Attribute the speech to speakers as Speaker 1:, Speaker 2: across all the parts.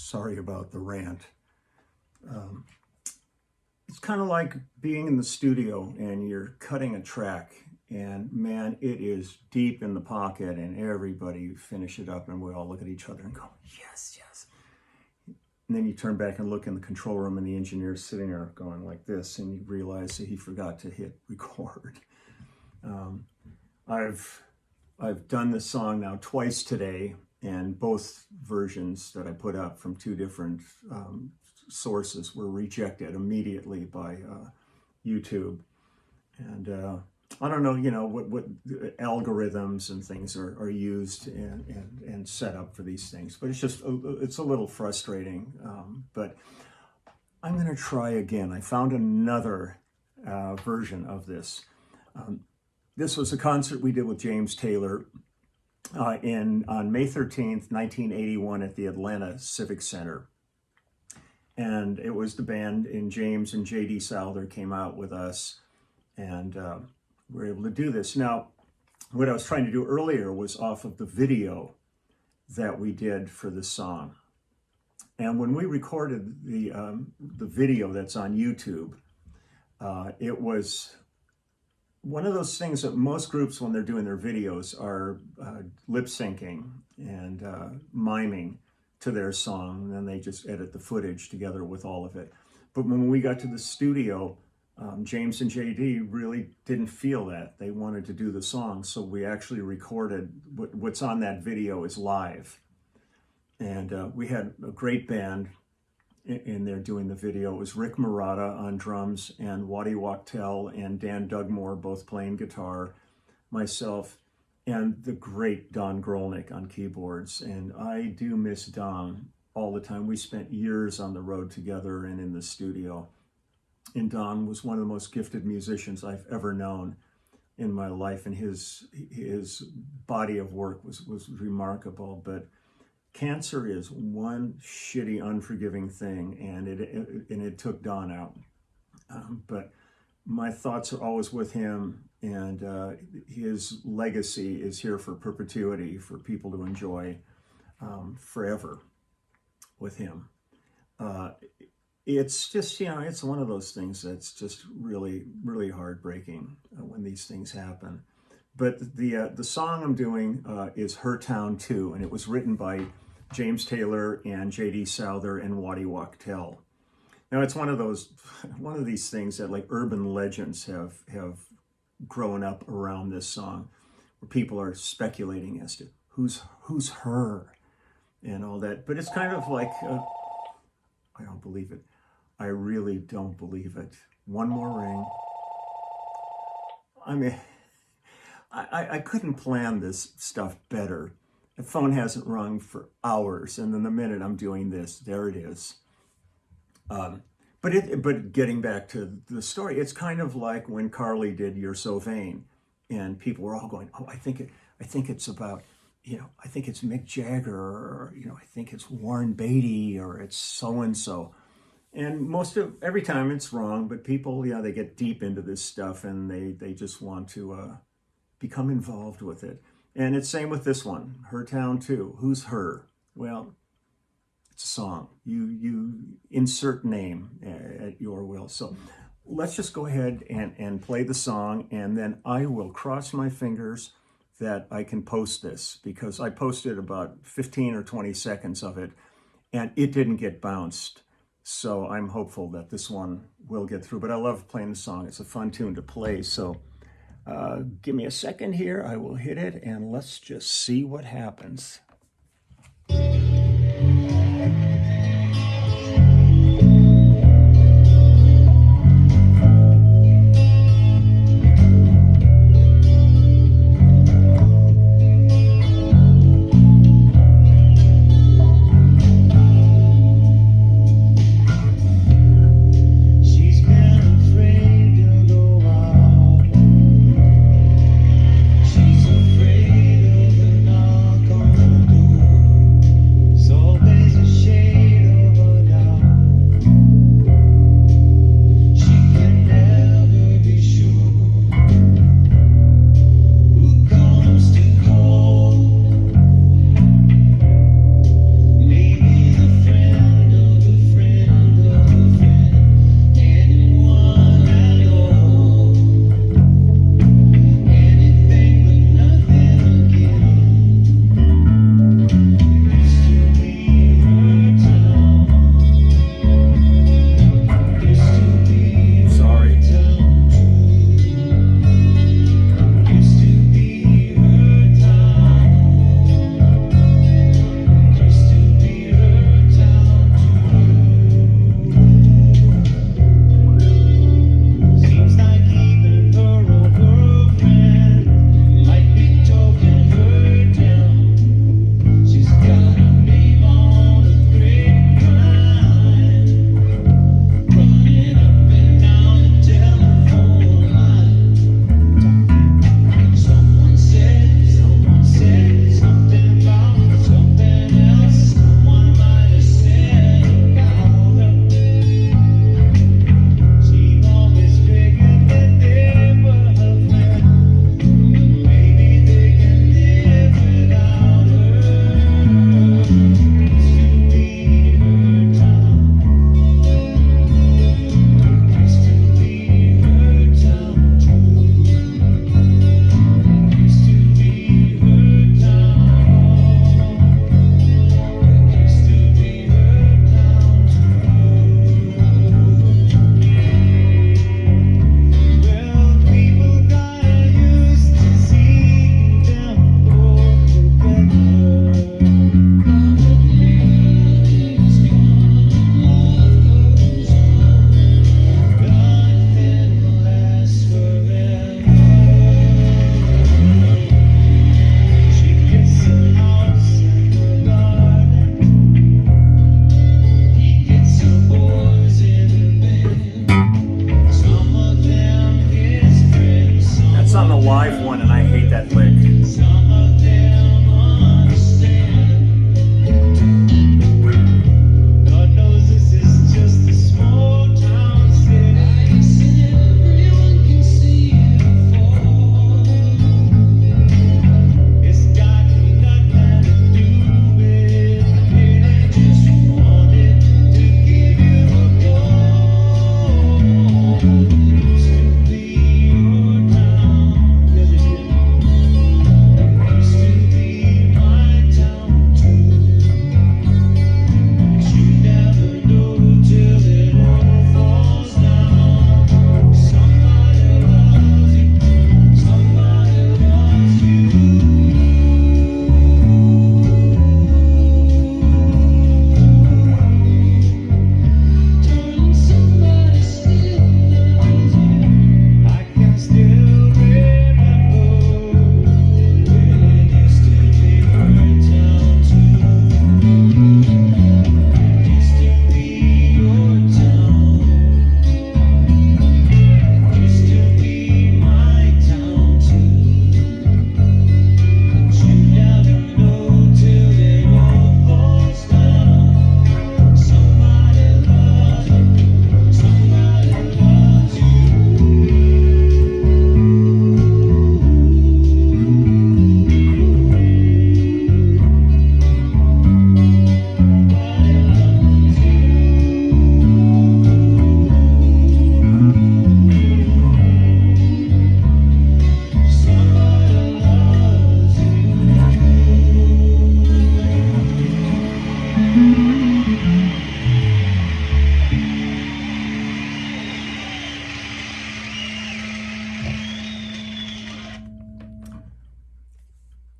Speaker 1: Sorry about the rant. It's kind of like being in the studio and you're cutting a track, and man, it is deep in the pocket, and everybody finish it up, and we all look at each other and go, yes, yes. And then you turn back and look in the control room, and the engineer's sitting there going like this, and you realize that he forgot to hit record. I've done this song now twice today, and both versions that I put up from two different sources were rejected immediately by YouTube. And I don't know, what algorithms and things are used and set up for these things, but it's a little frustrating. But I'm going to try again. I found another version of this. This was a concert we did with James Taylor on May 13th, 1981 at the Atlanta Civic Center. And it was the band, and James and J.D. Souther came out with us, and we were able to do this. Now, what I was trying to do earlier was off of the video that we did for the song. And when we recorded the video that's on YouTube, it was one of those things that most groups, when they're doing their videos, are lip syncing and miming to their song, and then they just edit the footage together with all of it. But when we got to the studio, James and JD really didn't feel that. They wanted to do the song, so we actually recorded what's on that video is live. And we had a great band in there doing the video. It was Rick Marotta on drums, and Waddy Wachtel and Dan Dugmore both playing guitar, myself, and the great Don Grolnick on keyboards. And I do miss Don all the time. We spent years on the road together and in the studio. And Don was one of the most gifted musicians I've ever known in my life, and his body of work was remarkable. But cancer is one shitty, unforgiving thing, and it took Don out. But my thoughts are always with him, and his legacy is here for perpetuity, for people to enjoy forever with him. It's just, it's one of those things that's just really, really heartbreaking when these things happen. But the song I'm doing is Her Town Too, and it was written by James Taylor and J.D. Souther and Waddy Wachtel. Now, it's one of these things that like urban legends have grown up around this song, where people are speculating as to who's her and all that. But it's kind of like, I don't believe it. I really don't believe it. One more ring. I mean, I couldn't plan this stuff better. The phone hasn't rung for hours, and then the minute I'm doing this, there it is. But getting back to the story, it's kind of like when Carly did You're So Vain, and people were all going, oh, I think it's about, I think it's Mick Jagger, or, I think it's Warren Beatty, or it's so-and-so. And every time it's wrong, but people, they get deep into this stuff, and they just want to become involved with it. And it's same with this one, Her Town Too. Who's her? Well, it's a song. You insert name at your will. So let's just go ahead and play the song, and then I will cross my fingers that I can post this, because I posted about 15 or 20 seconds of it, and it didn't get bounced. So I'm hopeful that this one will get through. But I love playing the song. It's a fun tune to play. So give me a second here. I will hit it, and let's just see what happens.
Speaker 2: She's afraid of the knock on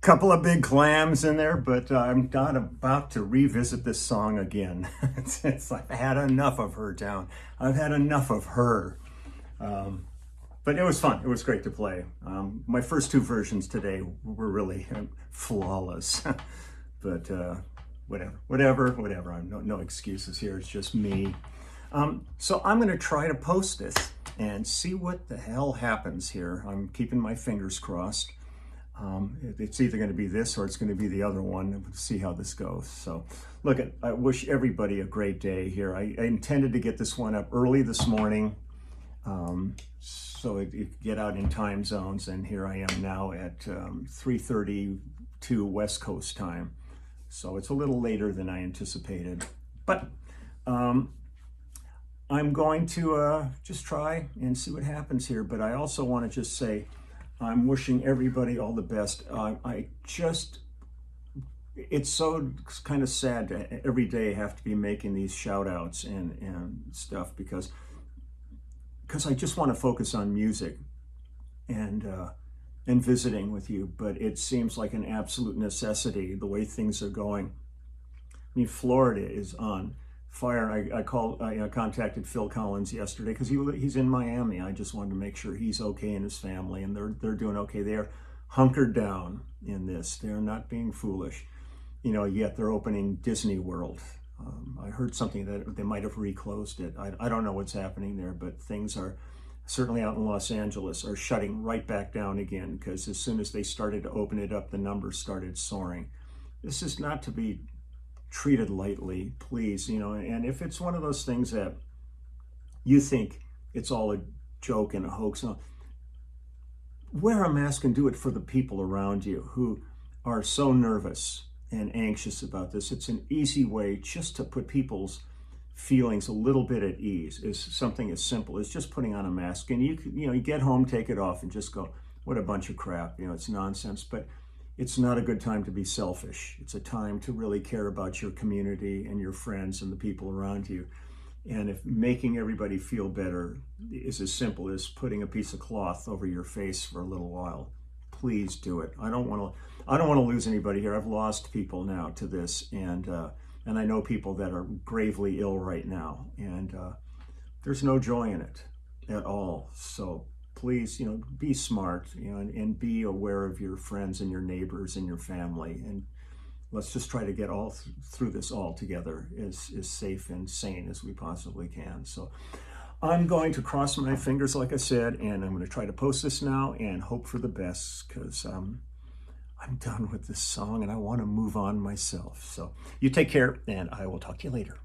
Speaker 1: couple of big clams in there, but I'm not about to revisit this song again. It's like I've had enough of her down. I've had enough of her. But it was fun. It was great to play. My first two versions today were really flawless. But whatever. I'm no excuses here. It's just me. So I'm going to try to post this and see what the hell happens here. I'm keeping my fingers crossed. It's either going to be this or it's going to be the other one. We'll see how this goes. So look, I wish everybody a great day here. I intended to get this one up early this morning, so it could get out in time zones, and here I am now at 3:32 West Coast time. So it's a little later than I anticipated, but I'm going to just try and see what happens here. But I also want to just say I'm wishing everybody all the best. It's so kind of sad to every day have to be making these shout outs and stuff because I just want to focus on music and visiting with you, but it seems like an absolute necessity the way things are going. I mean, Florida is on fire. I contacted Phil Collins yesterday because he's in Miami. I just wanted to make sure he's okay and his family, and they're doing okay. They're hunkered down in this. They're not being foolish, yet they're opening Disney World. I heard something that they might have reclosed it. I don't know what's happening there, but things are certainly out in Los Angeles are shutting right back down again because as soon as they started to open it up, the numbers started soaring. This is not to be treated lightly, please, and if it's one of those things that you think it's all a joke and a hoax, wear a mask and do it for the people around you who are so nervous and anxious about this. It's an easy way just to put people's feelings a little bit at ease. Is something as simple as just putting on a mask, and you get home, take it off, and just go, what a bunch of crap, it's nonsense. But it's not a good time to be selfish. It's a time to really care about your community and your friends and the people around you. And if making everybody feel better is as simple as putting a piece of cloth over your face for a little while, please do it. I don't want to lose anybody here. I've lost people now to this, and I know people that are gravely ill right now, and there's no joy in it at all. So please, be smart, and be aware of your friends and your neighbors and your family. And let's just try to get all through this all together as safe and sane as we possibly can. So I'm going to cross my fingers, like I said, and I'm going to try to post this now and hope for the best because I'm done with this song and I want to move on myself. So you take care, and I will talk to you later.